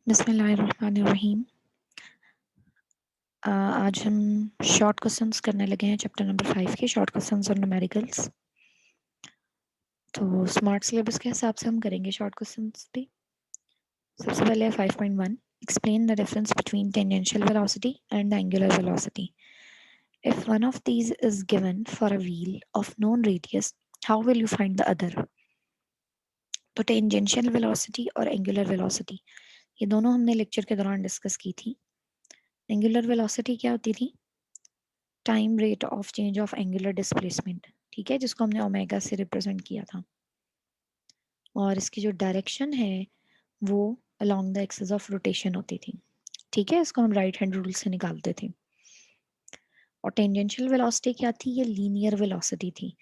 बिस्मिल्लाहिर्रहमानिर्रहीम। आज हम शॉर्ट क्वेश्चंस करने लगे हैं चैप्टर नंबर 5 के शॉर्ट क्वेश्चंस और न्यूमेरिकल्स। तो स्मार्ट सिलेबस के हिसाब से हम करेंगे शॉर्ट क्वेश्चंस भी। सबसे पहले है 5.1, explain the difference between tangential velocity and angular velocity. If one of these is given for a wheel of known radius, how will you find the other? तो टेंजेंशियल वेलोसिटी और angular velocity ये दोनों हमने lecture के दौरान discuss की थी। Angular velocity क्या होती थी? Time rate of change of angular displacement, ठीक है, जिसको हमने ओमेगा से रिप्रेजेंट किया था। और इसकी जो डायरेक्शन है वो along the axis of rotation होती थी, ठीक है, इसको हम राइट हैंड रूल से निकालते थे। और टेंजेंशियल वेलोसिटी क्या थी? ये लीनियर वेलोसिटी थी।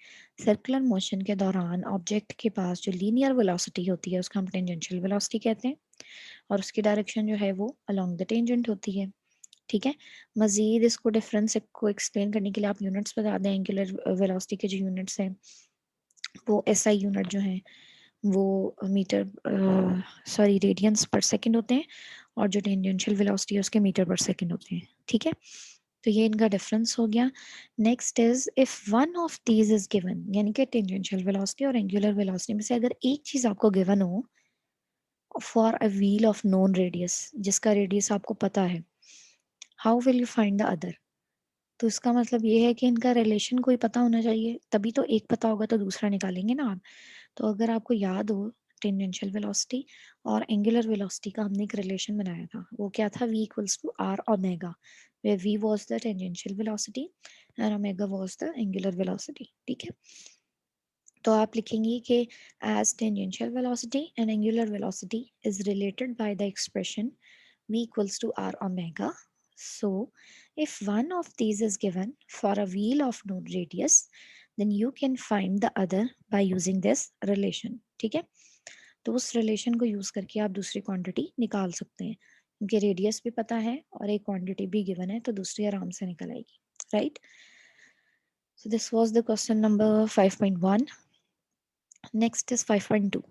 सर्कुलर मोशन के दौरान ऑब्जेक्ट के पास जो लीनियर वेलोसिटी होती है उसका हम टेंजेंशियल वेलोसिटी कहते हैं, और उसकी डायरेक्शन जो है वो अलोंग द टेंजेंट होती है, ठीक है। मजीद इसको डिफरेंस को एक्सप्लेन करने के लिए आप यूनिट्स बता दें। एंगुलर वेलोसिटी के जो यूनिट्स हैं वो एसआई यूनिट जो है वो metre sorry radians per second होते हैं, और जो टेंजेंशियल वेलोसिटी है उसके मीटर पर सेकंड होते हैं, ठीक है। तो ये इनका डिफरेंस हो गया। Next is if one of these is given, यानी कि टेंजेंशियल वेलोसिटी और एंगुलर वेलोसिटी में से अगर एक चीज आपको गिवन हो for a wheel of known radius, जिसका रेडियस आपको पता है, how will you find the other? तो इसका मतलब ये है कि इनका रिलेशन कोई पता होना चाहिए, तभी तो एक पता होगा तो दूसरा निकालेंगे ना आप। तो अगर आपको याद हो, टेंजेंशियल वेलोसिटी और एंगुलर वेलोसिटी का हमने एक रिलेशन बनाया था, वो क्या था? v equals to r omega, where v was the tangential velocity and omega was the angular velocity, ठीक है। तो आप लिखेंगे कि as tangential velocity and angular velocity is related by the expression v equals to r omega. So if one of these is given for a wheel of known radius, then you can find the other by using this relation, ठीक है। तो उस relation को use करके आप दूसरी quantity निकाल सकते हैं, क्योंकि रेडियस भी पता है और एक क्वांटिटी भी गिवन है, तो दूसरी आराम से निकल आएगी, right. So this was the question number 5.1. Next is 5.2.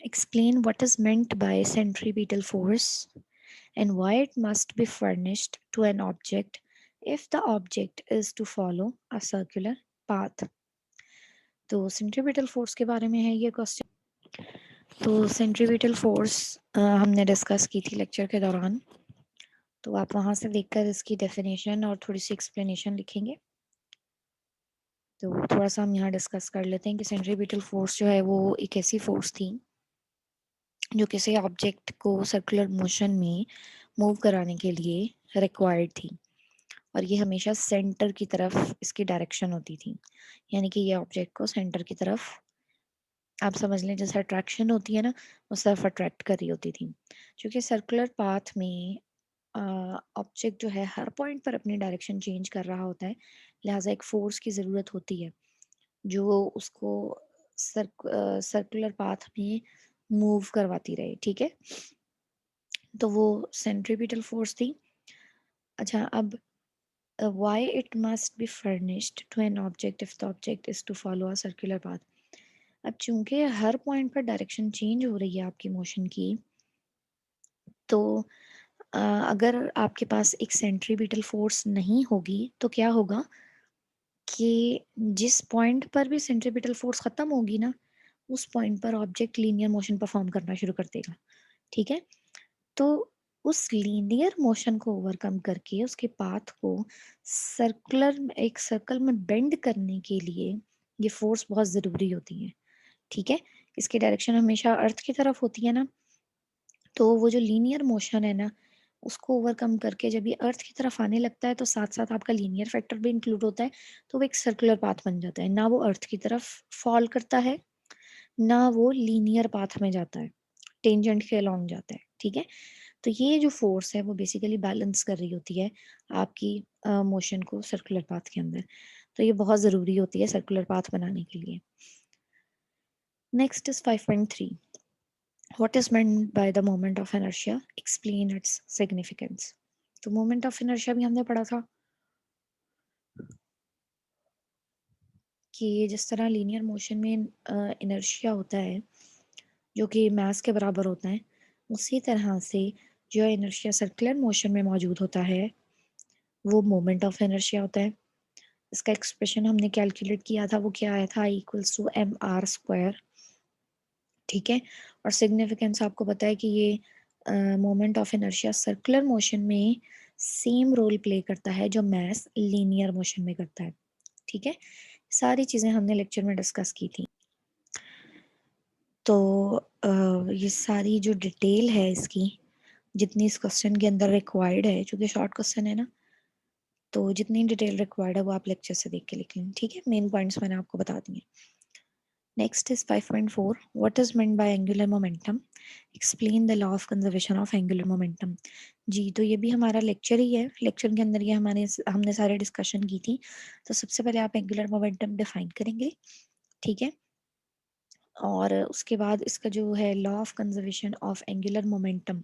Explain what is meant by centripetal force and why it must be furnished to an object if the object is to follow a circular path. तो centripetal force के बारे में है ये question. तो centripetal force हमने discuss की थी लेक्चर के दौरान, तो आप वहां से देखकर इसकी डेफिनेशन और थोड़ी सी एक्सप्लेनेशन लिखेंगे। तो थोड़ा सा हम यहाँ डिस्कस कर लेते हैं कि सेंट्रीपिटल फोर्स जो है वो एक ऐसी फोर्स थी जो किसी ऑब्जेक्ट को सर्कुलर मोशन में मूव कराने के लिए रिक्वायर्ड थी, और ये हमेशा सेंटर की तरफ इसकी डायरेक्शन होती थी, यानी कि ये ऑब्जेक्ट को सेंटर की तरफ, आप समझ लें जैसे अट्रैक्शन होती है ना, उस तरफ अट्रैक्ट कर रही होती थी। क्योंकि सर्कुलर पाथ में ऑब्जेक्ट जो है हर पॉइंट पर अपनी डायरेक्शन चेंज कर रहा होता है, लिहाजा एक फोर्स की ज़रूरत होती है जो उसको सर्कुलर पाथ में मूव करवाती रहे, ठीक है। तो वो सेंट्रीपिटल फोर्स थी। अच्छा, अब why it must be furnished to an object if the object is to follow a circular path। अब चूंकि हर पॉइंट पर डायरेक्शन चेंज हो रही है आपकी मोशन की, तो अगर आपके पास एक सेंट्रीपिटल फोर्स नहीं होगी तो क्या होगा कि जिस पॉइंट पर भी सेंट्रीपिटल फोर्स खत्म होगी ना, उस पॉइंट पर ऑब्जेक्ट लीनियर मोशन परफॉर्म करना शुरू कर देगा, ठीक है। तो उस लीनियर मोशन को ओवरकम करके उसके पाथ को सर्कुलर एक सर्कल में बेंड करने के लिए ये फोर्स बहुत ज़रूरी होती है, ठीक है। इसकी डायरेक्शन हमेशा अर्थ की तरफ होती है ना, तो वो जो लीनियर मोशन है ना, उसको ओवरकम करके जब ये अर्थ की तरफ आने लगता है तो साथ साथ आपका लीनियर फैक्टर भी इंक्लूड होता है, तो वो एक सर्कुलर पाथ बन जाता है। ना वो अर्थ की तरफ फॉल करता है, ना वो लीनियर पाथ में जाता है, टेंजेंट के अलॉन्ग जाता है, ठीक है। तो ये जो फोर्स है वो बेसिकली बैलेंस कर रही होती है आपकी मोशन को सर्कुलर पाथ के अंदर, तो ये बहुत ज़रूरी होती है सर्कुलर पाथ बनाने के लिए। Next is 5.3, what is meant by the moment of inertia, explain its significance। तो मोमेंट ऑफ इनर्शिया भी हमने पढ़ा था कि जिस तरह लीनियर मोशन में इनर्शिया होता है जो कि मास के बराबर होता है, उसी तरह से जो इनर्शिया सर्कुलर मोशन में मौजूद होता है वो मोमेंट ऑफ इनर्शिया होता है। इसका एक्सप्रेशन हमने कैलकुलेट किया था, वो क्या आया था, इक्वल्स टू mr²। ठीक है, और सिग्निफिकेंस आपको पता है कि ये moment of inertia circular motion में सेम रोल प्ले करता है जो मास लीनियर मोशन में करता है। ठीक है, सारी चीजें हमने लेक्चर में डिस्कस की थी। तो ये सारी जो डिटेल है इसकी, जितनी इस क्वेश्चन के अंदर रिक्वायर्ड है, चूंकि शॉर्ट क्वेश्चन है ना, तो जितनी डिटेल रिक्वायर्ड है वो आप लेक्चर से देख के लिख लें। ठीक है, मेन पॉइंट्स मैंने आपको बता दिए। Next is 5.4, what is meant by angular momentum, explain the law of conservation of angular momentum. जी, तो ये भी हमारा लेक्चर ही है, लेक्चर के अंदर ये हमने सारे डिस्कशन की थी। तो सबसे पहले आप एंगुलर मोमेंटम डिफाइन करेंगे। ठीक है, और उसके बाद इसका जो है law of conservation of angular momentum,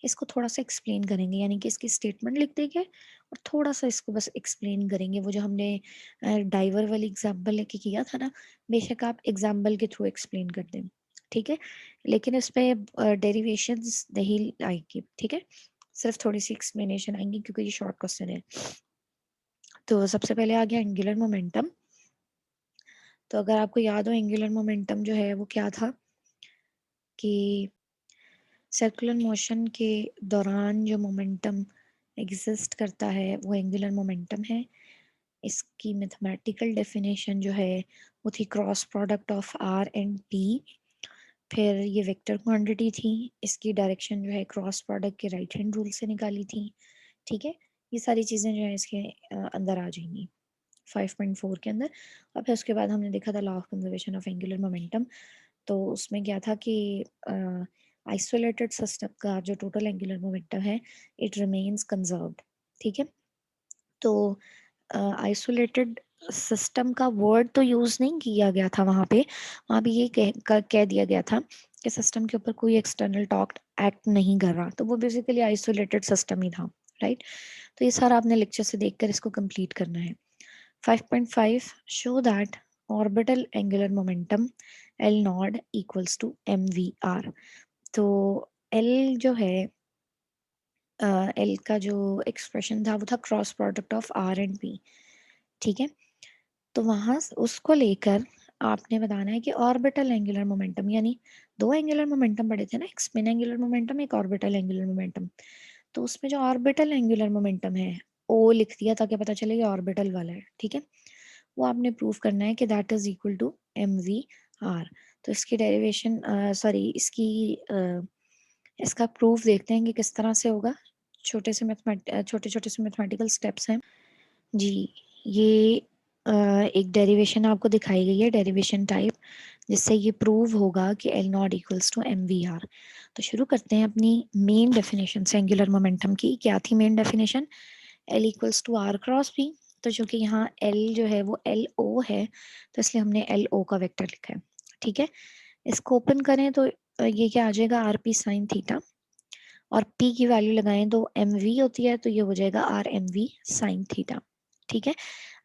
इसको थोड़ा सा एक्सप्लेन करेंगे, यानी कि इसकी स्टेटमेंट लिख देंगे और थोड़ा सा इसको बस एक्सप्लेन करेंगे। वो जो हमने डाइवर वाली एग्जांपल लेके किया था ना, बेशक आप एग्जांपल के थ्रू एक्सप्लेन कर दें। ठीक है, लेकिन इस पे डेरिवेशंस नहीं आएगी। ठीक है, सिर्फ थोड़ी सी एक्सप्लेनेशन आएंगी क्योंकि ये शॉर्ट क्वेश्चन है। तो सबसे पहले आ गया एंगुलर मोमेंटम। तो अगर आपको याद हो, एंगुलर मोमेंटम जो है वो क्या था कि सर्कुलर मोशन के दौरान जो मोमेंटम एग्जिस्ट करता है वो एंगुलर मोमेंटम है। इसकी मैथमेटिकल डेफिनेशन जो है वो थी cross product of r and p. फिर ये वेक्टर क्वांटिटी थी, इसकी डायरेक्शन जो है क्रॉस प्रोडक्ट के राइट हैंड रूल से निकाली थी। ठीक है, ये सारी चीज़ें जो है इसके अंदर आ जाएंगी 5.4 के अंदर। और फिर उसके बाद हमने देखा था law of conservation of angular momentum. तो उसमें क्या था कि आइसोलेटेड सिस्टम का जो टोटल एंगुलर मोमेंटम है इट रिमेन्स कंजर्व्ड। ठीक है, तो आइसोलेटेड सिस्टम का वर्ड तो यूज नहीं किया गया था वहां पे, वहां भी ये कह दिया गया था कि सिस्टम के ऊपर कोई एक्सटर्नल टॉक एक्ट नहीं कर रहा, तो वो बेसिकली आइसोलेटेड सिस्टम ही था। राइट, तो ये सारा आपने लेक्चर से देखकर इसको कंप्लीट करना है। 5.5 show that orbital angular momentum L nod equals to mvr। तो L जो है, L का जो एक्सप्रेशन था वो था cross product of R and P। ठीक है, तो वहां उसको लेकर आपने बताना है कि ऑर्बिटल एंगुलर मोमेंटम, यानी दो एंगुलर मोमेंटम पढ़े थे ना, एक स्पिन एंगुलर मोमेंटम, एक ऑर्बिटल एंगुलर मोमेंटम। तो उसमें जो ऑर्बिटल एंगुलर मोमेंटम है ओ लिख दिया ताकि पता चले ये ऑर्बिटल वाला है। ठीक है, वो आपने प्रूव करना है कि that is equal to m v r. तो इसकी डेरिवेशन सॉरी इसकी इसका प्रूफ देखते हैं कि किस तरह से होगा। छोटे छोटे से मैथमेटिकल स्टेप्स हैं जी। ये एक डेरिवेशन आपको दिखाई गई है, डेरिवेशन टाइप, जिससे ये प्रूव होगा कि L nought equals to m v r. तो शुरू करते हैं अपनी मेन डेफिनेशन से एंगुलर मोमेंटम की। क्या थी main definition? L equals to r cross p. तो चूंकि यहाँ एल जो है वो एल ओ है, तो इसलिए हमने एल ओ का वेक्टर लिखा है। ठीक है, इसको ओपन करें तो ये क्या आ जाएगा, आर पी साइन थीटा, और P की वैल्यू लगाएं तो एम वी होती है, तो ये हो जाएगा r m v sine theta. ठीक है,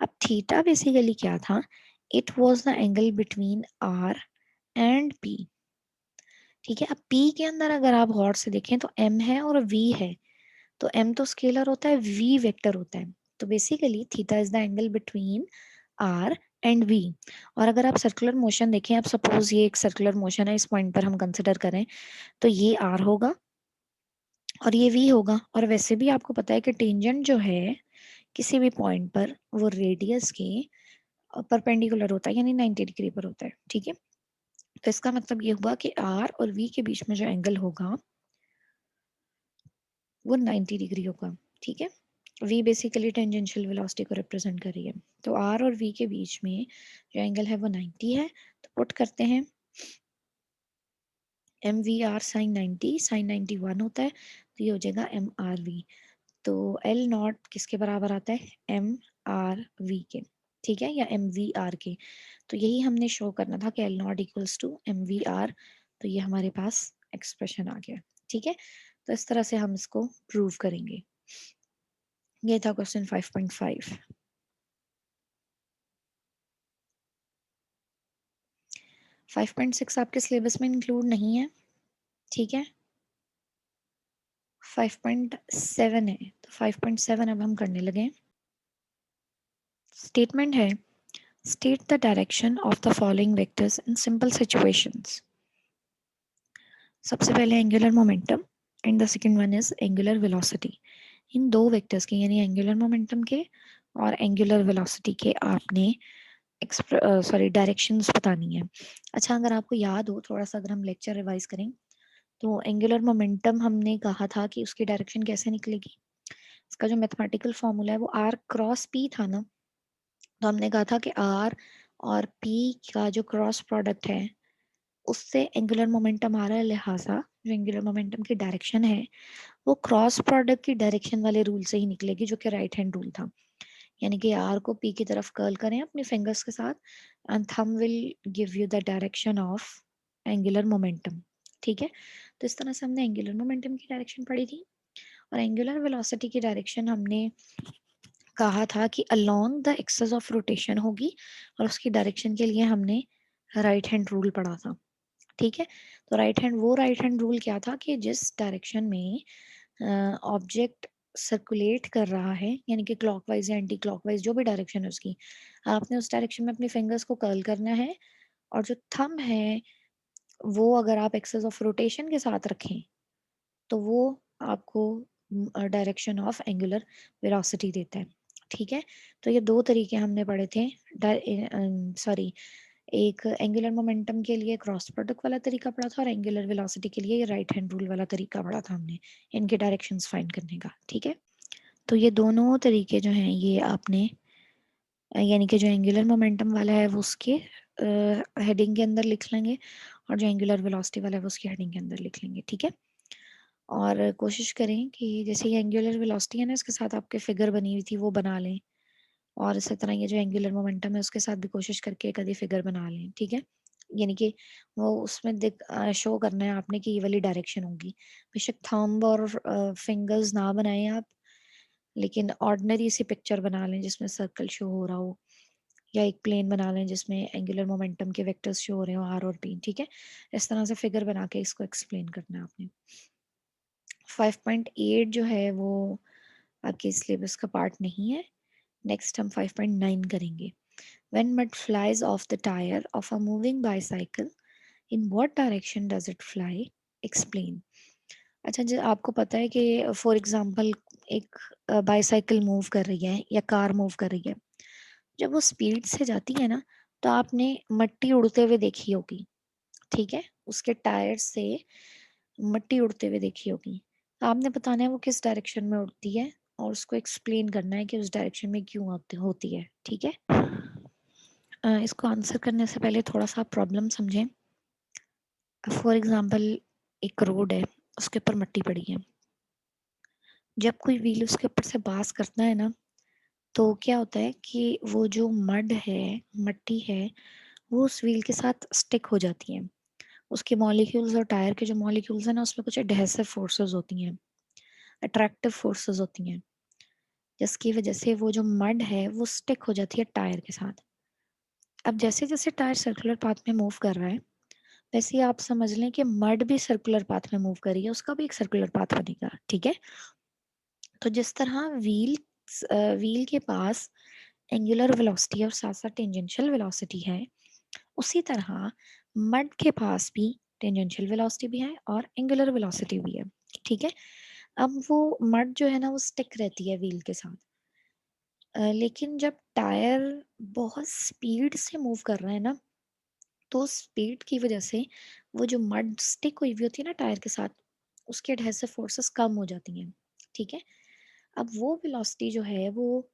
अब थीटा बेसिकली क्या था, it was the angle between r and P। ठीक है, अब P के अंदर अगर आप गौर से देखें तो M है और V है, तो M तो स्केलर होता है, V वेक्टर होता है। तो basically theta is the angle between R and V। और अगर आप सर्कुलर मोशन देखें, आप सपोज ये एक सर्कुलर मोशन है, इस पॉइंट पर हम कंसिडर करें, तो ये R होगा और ये V होगा। और वैसे भी आपको पता है कि टेंजेंट जो है किसी भी पॉइंट पर वो रेडियस के परपेंडिकुलर होता है, यानी 90 डिग्री पर होता है। ठीक है, तो इसका मतलब ये हुआ कि R और V के बीच में जो एंगल होगा वो 90 डिग्री होगा। ठीक है, V बेसिकली टेंजेंशियल वेलोसिटी को रिप्रेजेंट कर रही है, तो R और V के बीच में जो एंगल है वो 90 है। तो पुट करते हैं m v r sine 90, sine 91 होता है, तो ये हो जाएगा एम आर वी। तो एल नॉट किसके बराबर आता है, एम आर वी के। ठीक है, या एम वी आर के। तो यही हमने शो करना था कि L nought equals to m v r. तो ये हमारे पास एक्सप्रेशन आ गया। ठीक है, तो इस तरह से हम इसको प्रूव करेंगे। ये था क्वेश्चन 5.5। 5.6 आपके सिलेबस में इंक्लूड नहीं है। ठीक है, 5.7 है, तो 5.7 अब हम करने लगे। स्टेटमेंट है, state the direction of the following vectors in simple situations. सबसे पहले angular momentum and the second one is angular velocity. इन दो वेक्टर्स के यानी एंगुलर मोमेंटम के और एंगुलर वेलोसिटी के आपने डायरेक्शंस बतानी है। अच्छा, अगर आपको याद हो थोड़ा सा, अगर हम लेक्चर रिवाइज करें तो एंगुलर मोमेंटम हमने कहा था कि उसकी डायरेक्शन कैसे निकलेगी। इसका जो मैथमेटिकल फॉर्मूला है वो आर क्रॉस पी था ना। तो हमने कहा था कि आर और पी का जो क्रॉस प्रोडक्ट है उससे एंगुलर मोमेंटम आ रहा है, लिहाजा जो एंगुलर मोमेंटम की डायरेक्शन है वो क्रॉस प्रोडक्ट की डायरेक्शन वाले रूल से ही निकलेगी, जो कि राइट हैंड रूल था। यानी कि आर को पी की तरफ कर्ल करें अपने फिंगर्स के साथ and thumb will give you the direction of angular momentum. ठीक है, तो इस तरह से हमने एंगुलर मोमेंटम की डायरेक्शन पढ़ी थी। और एंगुलर वेलोसिटी की डायरेक्शन हमने कहा था कि along the axis of rotation होगी, और उसकी डायरेक्शन के लिए हमने राइट हैंड रूल पढ़ा था। ठीक है, तो राइट हैंड रूल क्या था कि जिस डायरेक्शन में ऑब्जेक्ट सर्कुलेट कर रहा है, यानी कि क्लॉकवाइज या एंटी क्लॉकवाइज जो भी डायरेक्शन है उसकी, आपने उस डायरेक्शन में अपने फिंगर्स को कर्ल करना है। और जो थंब है वो अगर आप एक्सेस ऑफ रोटेशन के साथ रखें तो वो आपको डायरेक्शन ऑफ एंगुलर वेलोसिटी देता है। ठीक है, तो ये दो तरीके हमने पढ़े थे। सॉरी, एक एंगुलर मोमेंटम के लिए क्रॉस प्रोडक्ट वाला तरीका पढ़ा था और एंगुलर वेलोसिटी के लिए ये राइट हैंड रूल वाला तरीका पढ़ा था हमने इनके डायरेक्शंस फाइंड करने का। ठीक है, तो ये दोनों तरीके जो हैं ये आपने यानी कि जो एंगुलर मोमेंटम वाला है वो उसके हेडिंग के अंदर लिख लेंगे, और जो एंगुलर वेलोसिटी वाला है वो उसकी हेडिंग के अंदर लिख लेंगे। ठीक है, और कोशिश करें कि जैसे ये एंगुलर वेलोसिटी है ना, इसके साथ आपके फिगर बनी हुई थी वो बना लें, और इसी तरह ये जो एंगुलर मोमेंटम है उसके साथ भी कोशिश करके कभी फिगर बना लें। ठीक है, यानी कि वो उसमें दिख शो करना है आपने कि ये वाली डायरेक्शन होगी। बेशक थंब और फिंगर्स ना बनाएं आप, लेकिन ऑर्डिनरी सी पिक्चर बना लें जिसमें सर्कल शो हो रहा हो, या एक प्लेन बना लें जिसमें एंगुलर मोमेंटम के वेक्टर्स शो हो रहे हो आर और पी। ठीक है, इस तरह से फिगर बना के इसको एक्सप्लेन करना है आपने। 5.8 जो है वो आपके सिलेबस का पार्ट नहीं है। नेक्स्ट हम 5.9 करेंगे। When mud flies off the tire of a moving bicycle, in what direction does it fly? Explain. अच्छा जी, आपको पता है कि फॉर एग्जांपल एक बाईसाइकिल मूव कर रही है या कार मूव कर रही है, जब वो स्पीड से जाती है ना तो आपने मट्टी उड़ते हुए देखी होगी। ठीक है, उसके टायर से मट्टी उड़ते हुए देखी होगी। तो आपने बताना है वो किस डायरेक्शन में उड़ती है, और उसको एक्सप्लेन करना है कि उस डायरेक्शन में क्यों होती है। ठीक है, इसको आंसर करने से पहले थोड़ा सा प्रॉब्लम समझें। फॉर एग्जांपल एक रोड है, उसके ऊपर मट्टी पड़ी है। जब कोई व्हील उसके ऊपर से पास करता है ना, तो क्या होता है कि वो जो मड है, मट्टी है, वो उस व्हील के साथ स्टिक हो जाती है। उसके मॉलिक्यूल्स और टायर के जो मॉलिक्यूल्स हैं ना, उसमें कुछ एडहेसिव फोर्सेस होती हैं, अट्रैक्टिव फोर्सेस होती हैं, जिसकी वजह से वो जो मड है वो स्टिक हो जाती है टायर के साथ। अब जैसे जैसे टायर सर्कुलर पाथ में मूव कर रहा है, वैसे ही आप समझ लें कि मड भी सर्कुलर पाथ में मूव कर रही है, उसका भी एक सर्कुलर पाथ बनेगा। ठीक है, तो जिस तरह व्हील के पास एंगुलर वेलोसिटी और साथ साथ टेंजेंशियल वेलोसिटी है, उसी तरह मड के पास भी टेंजेंशियल वेलोसिटी भी है और एंगुलर वेलोसिटी भी है। ठीक है, अब वो मड जो है ना वो स्टिक रहती है व्हील के साथ। लेकिन जब टायर बहुत स्पीड से मूव कर रहा है ना, तो स्पीड की वजह से वो जो मड स्टिक हुई हुई होती है ना टायर के साथ, उसके एडहेसिव फोर्सेस कम हो जाती हैं। ठीक है, अब वो वेलोसिटी जो है वो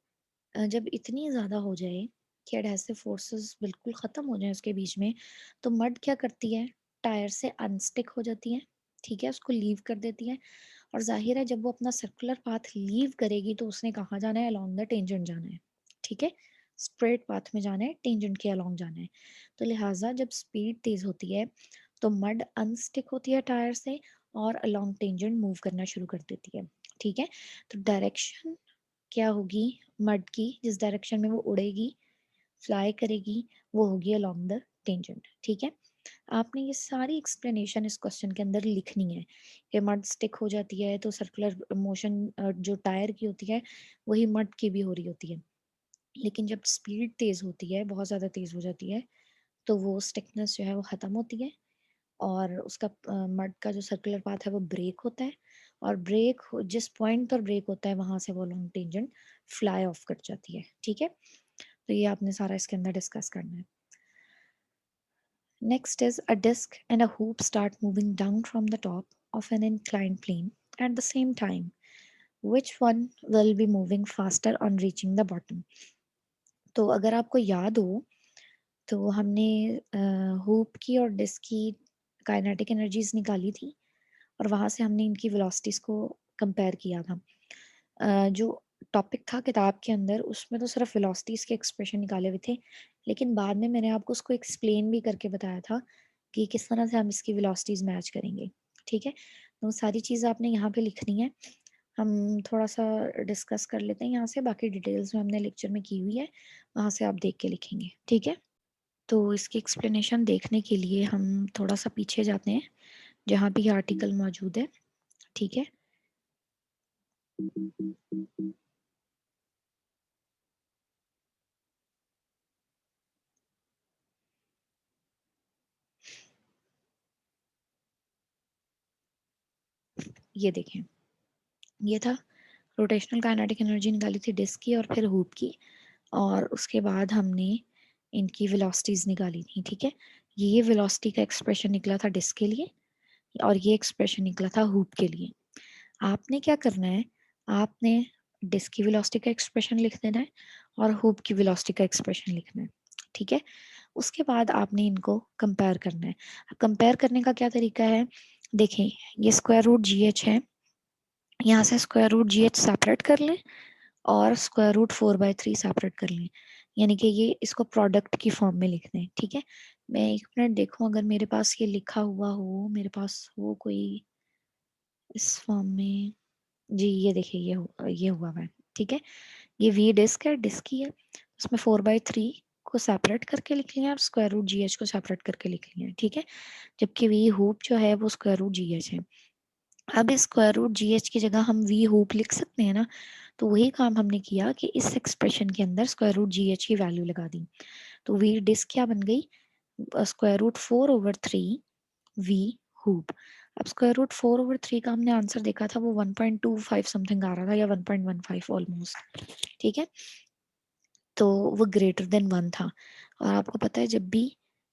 जब इतनी ज़्यादा हो जाए कि एडहेसिव फोर्सेस बिल्कुल ख़त्म हो जाए उसके बीच में, तो मड क्या करती है, टायर से अनस्टिक हो जाती है। ठीक है, उसको लीव कर देती है। और जाहिर है जब वो अपना सर्कुलर पाथ लीव करेगी तो उसने कहाँ जाना है, अलोंग द टेंजेंट जाना है। ठीक है, स्ट्रेट पाथ में जाना है, टेंजेंट के अलोंग जाना है। तो लिहाजा जब स्पीड तेज होती है तो मड अनस्टिक होती है टायर से और अलोंग टेंजेंट मूव करना शुरू कर देती है। ठीक है, तो डायरेक्शन क्या होगी मड की, जिस डायरेक्शन में वो उड़ेगी, फ्लाई करेगी, वो होगी अलोंग द टेंजेंट। ठीक है, आपने ये सारी एक्सप्लेनेशन इस क्वेश्चन के अंदर लिखनी है कि मड स्टिक हो जाती है तो सर्कुलर मोशन जो टायर की होती है वही मड की भी हो रही होती है, लेकिन जब स्पीड तेज होती है, बहुत ज़्यादा तेज हो जाती है, तो वो स्टिकनेस जो है वो ख़त्म होती है और उसका मड का जो सर्कुलर पाथ है वो ब्रेक होता है, और जिस पॉइंट पर ब्रेक होता है वहां से वो लॉन्ग टेंजेंट फ्लाई ऑफ कर जाती है। ठीक है, तो ये आपने सारा इसके अंदर डिस्कस करना है। Next is a disc and a hoop start moving down from the top of an inclined plane at the same time. Which one will be moving faster on reaching the bottom? तो अगर आपको याद हो तो हमने hoop की और disc की काइनेटिक एनर्जीज निकाली थी और वहां से हमने इनकी वेलोसिटीज को कंपेयर किया था। जो टॉपिक था किताब के अंदर उसमें तो सिर्फ वेलोसिटीज के एक्सप्रेशन निकाले हुए थे, लेकिन बाद में मैंने आपको उसको एक्सप्लेन भी करके बताया था कि किस तरह से हम इसकी वेलोसिटीज मैच करेंगे। ठीक है, तो सारी चीज़ आपने यहाँ पे लिखनी है। हम थोड़ा सा डिस्कस कर लेते हैं यहाँ से, बाकी डिटेल्स में हमने लेक्चर में की हुई है, वहां से आप देख के लिखेंगे। ठीक है, तो इसकी एक्सप्लेनेशन देखने के लिए हम थोड़ा सा पीछे जाते हैं जहाँ भी आर्टिकल मौजूद है। ठीक है, ये देखें, ये था रोटेशनल काइनेटिक एनर्जी निकाली थी डिस्क की और फिर हुप की, और उसके बाद हमने इनकी वेलोसिटीज निकाली थी। ठीक है, ये वेलोसिटी का एक्सप्रेशन निकला था डिस्क के लिए और ये एक्सप्रेशन निकला था हुप के लिए। आपने क्या करना है, आपने डिस्क की वेलोसिटी का एक्सप्रेशन लिख देना है और हुप की वेलोसिटी का एक्सप्रेशन लिखना है। ठीक है, उसके बाद आपने इनको कंपेयर करना है। अब कंपेयर करने का क्या तरीका है, देखें, ये स्क्वायर रूट जी एच है, यहाँ से square root g h separate कर लें और स्क्वायर रूट 4/3 सेपरेट कर लें, यानी कि ये इसको प्रोडक्ट की फॉर्म में लिख दें। ठीक है, मैं एक मिनट देखूं अगर मेरे पास ये लिखा हुआ हो, मेरे पास हो कोई इस फॉर्म में। जी ये देखिए, ये हुआ हुआ है। ठीक है, ये वी डिस्क है, डिस्क ही है, उसमें 4/3 को सेपरेट करके लिख लिया और स्क्वायर रूट जी एच को सेपरेट करके लिख लिया। ठीक है, जबकि वी हुप जो है वो स्क्वायर रूट जी एच है। अब इस स्क्वायर रूट जी एच की जगह हम वी हुप लिख सकते हैं ना, तो वही काम हमने किया कि इस एक्सप्रेशन के अंदर स्क्वायर रूट जी एच की वैल्यू लगा दी। तो वी डिस्क क्या बन गई, स्क्वायर रूट 4/3 वी हुप। अब स्क्वायर रूट 4/3 का हमने आंसर देखा था, वो 1.25 समथिंग आ रहा था या 1.15 ऑलमोस्ट। ठीक है, तो वो ग्रेटर देन 1 था। और आपको पता है जब भी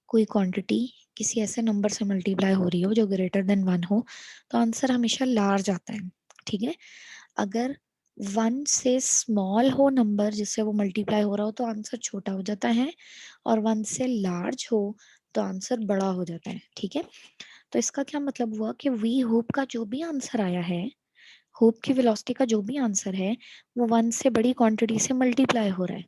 कोई क्वांटिटी किसी ऐसे नंबर से मल्टीप्लाई हो रही हो जो ग्रेटर देन 1 हो, तो आंसर हमेशा लार्ज आता है। ठीक है, अगर 1 से स्मॉल हो नंबर जिससे वो मल्टीप्लाई हो रहा हो तो आंसर छोटा हो जाता है, और 1 से लार्ज हो तो आंसर बड़ा हो जाता है। ठीक है, तो इसका क्या मतलब हुआ कि वी होप का जो भी आंसर आया है, होप की वेलोसिटी का जो भी आंसर है, वो 1 से बड़ी क्वांटिटी से मल्टीप्लाई हो रहा है।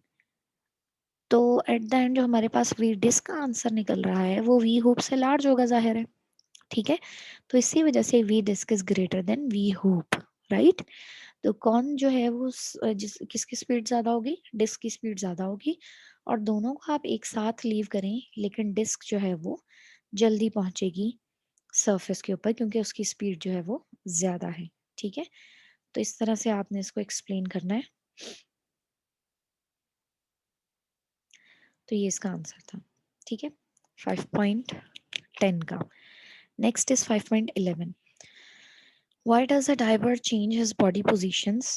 तो एट द एंड जो हमारे पास वी डिस्क का आंसर निकल रहा है वो वी होप से लार्ज होगा, जाहिर है। ठीक है, तो इसी वजह से v disc is greater than v hoop, right. तो कौन जो है वो किसकी स्पीड ज्यादा होगी, डिस्क की स्पीड ज्यादा होगी, और दोनों को आप एक साथ लीव करें लेकिन डिस्क जो है वो जल्दी पहुंचेगी सरफेस के ऊपर क्योंकि उसकी स्पीड जो है वो ज्यादा है। ठीक है, तो इस तरह से आपने इसको एक्सप्लेन करना है। तो ये इसका आंसर था। ठीक है, 5.10 का। Next is 5.11। Why does a diver change his body positions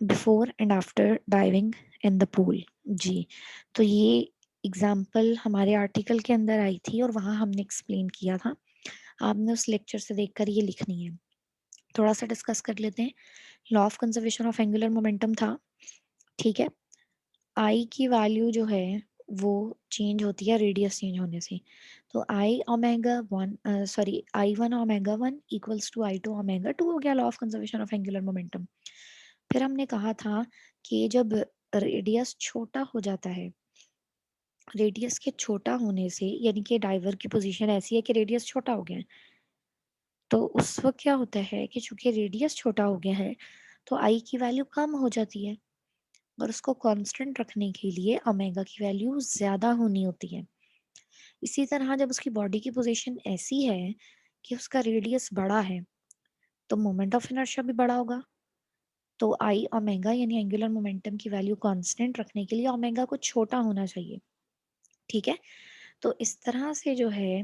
before and after diving in the pool? जी, तो ये एग्जाम्पल हमारे आर्टिकल के अंदर आई थी और वहां हमने एक्सप्लेन किया था। आपने उस लेक्चर से देखकर ये लिखनी है। थोड़ा सा डिस्कस कर लेते हैं। Law of conservation of angular momentum था। ठीक है, आई की वैल्यू जो है वो चेंज होती है रेडियस चेंज होने से। तो I omega one, sorry, I1 omega 1 equals to I2 omega 2 हो गया law of conservation of angular momentum. फिर हमने कहा था कि जब रेडियस छोटा हो जाता है, रेडियस के छोटा होने से यानी कि डाइवर की पोजीशन ऐसी है कि रेडियस छोटा हो गया है, तो उस वक्त क्या होता है कि चूंकि रेडियस छोटा हो गया है तो आई की वैल्यू कम हो जाती है, और उसको कांस्टेंट रखने के लिए ओमेगा की वैल्यू ज्यादा होनी होती है। इसी तरह जब उसकी बॉडी की पोजीशन ऐसी है कि उसका रेडियस बड़ा है तो मोमेंट ऑफ इनर्शिया भी बड़ा होगा। तो आई ओमेगा यानी एंगुलर मोमेंटम की वैल्यू कांस्टेंट रखने के लिए ओमेगा को छोटा होना चाहिए। ठीक है, तो इस तरह से जो है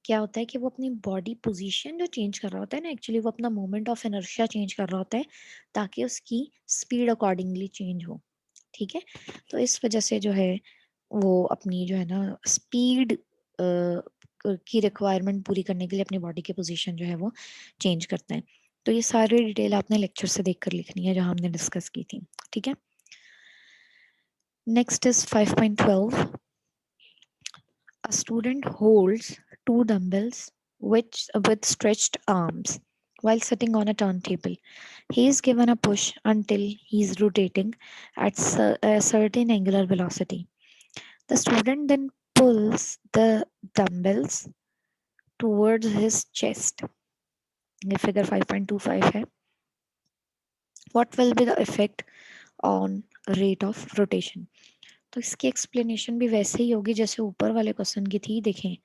क्या होता है कि वो अपनी बॉडी पोजीशन जो चेंज कर रहा होता है ना, एक्चुअली वो अपना मोमेंट ऑफ इनर्शिया चेंज कर रहा होता है ताकि उसकी स्पीड अकॉर्डिंगली चेंज हो। ठीक है, तो इस वजह से जो है वो अपनी जो है ना स्पीड की रिक्वायरमेंट पूरी करने के लिए अपनी बॉडी की पोजीशन जो है वो चेंज करते हैं। तो ये सारी डिटेल आपने लेक्चर से देखकर लिखनी है जो हमने डिस्कस की थी। ठीक है, next is 5.12। A student holds two dumbbells with stretched arms while sitting on a turntable. He is given a push until he is rotating at a certain angular velocity. The student then pulls the dumbbells towards his chest. ये figure 5.25 है. What will be the effect on rate of rotation? तो इसकी explanation भी वैसे ही होगी जैसे ऊपर वाले क्वेश्चन की थी। देखें,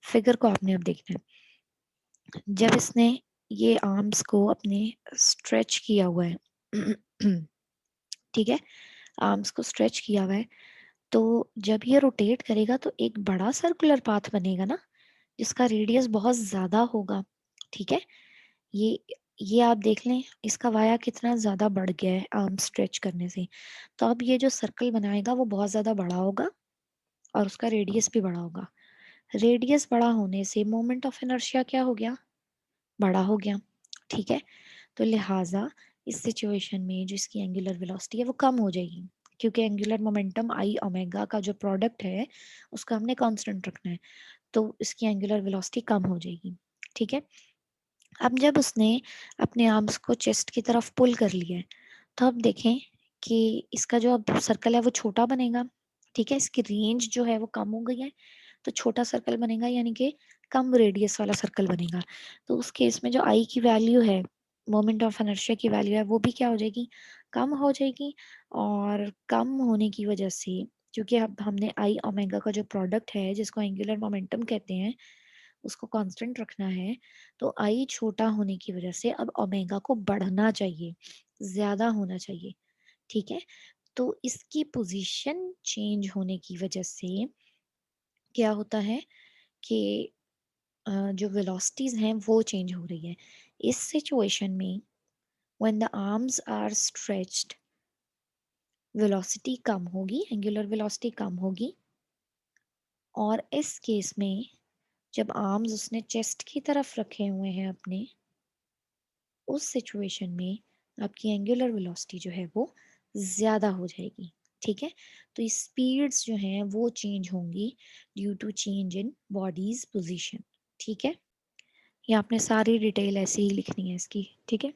फिगर को आपने अब देखना है। जब इसने ये आर्म्स को अपने स्ट्रेच किया हुआ है ठीक है, आर्म्स को स्ट्रेच किया हुआ है, तो जब ये रोटेट करेगा तो एक बड़ा सर्कुलर पाथ बनेगा ना, जिसका रेडियस बहुत ज्यादा होगा। ठीक है, ये ये आप देख लें, इसका वाया कितना ज्यादा बढ़ गया है आर्म स्ट्रेच करने से। तो अब ये जो सर्कल बनाएगा वो बहुत ज्यादा बड़ा होगा और उसका रेडियस भी बड़ा होगा। रेडियस बड़ा होने से मोमेंट ऑफ इनर्शिया क्या हो गया, बड़ा हो गया। ठीक है, तो लिहाजा इस सिचुएशन में जो इसकी एंगुलर वेलोसिटी है वो कम हो जाएगी, क्योंकि एंगुलर मोमेंटम आई ओमेगा का जो प्रोडक्ट है उसका हमने कांस्टेंट रखना है, तो इसकी एंगुलर वेलोसिटी कम हो जाएगी। ठीक है, अब जब उसने अपने आर्म्स को चेस्ट की तरफ पुल कर लिया है, तो अब देखें कि इसका जो अब सर्कल है वो छोटा बनेगा। ठीक है, इसकी रेंज जो है वो कम हो गई है, तो छोटा सर्कल बनेगा, यानी कि कम रेडियस वाला सर्कल बनेगा। तो उस केस में जो आई की वैल्यू है, मोमेंट ऑफ इनर्शिया की वैल्यू है, वो भी क्या हो जाएगी, कम हो जाएगी। और कम होने की वजह से, क्योंकि अब हमने आई ओमेगा का जो प्रोडक्ट है जिसको एंगुलर मोमेंटम कहते हैं उसको कांस्टेंट रखना है, तो आई छोटा होने की वजह से अब ओमेगा को बढ़ना चाहिए, ज्यादा होना चाहिए। ठीक है, तो इसकी पोजीशन चेंज होने की वजह से क्या होता है कि जो वेलोसिटीज हैं वो चेंज हो रही है। इस सिचुएशन में when the arms are stretched, velocity कम होगी, एंगुलर वेलोसिटी कम होगी। और इस केस में जब आर्म्स उसने चेस्ट की तरफ रखे हुए हैं अपने, उस सिचुएशन में आपकी एंगुलर वेलोसिटी जो है वो ज्यादा हो जाएगी। ठीक है, तो स्पीड्स जो हैं वो चेंज होंगी due to change in bodies position. ठीक है, ये आपने सारी डिटेल ऐसे ही लिखनी है इसकी। ठीक है।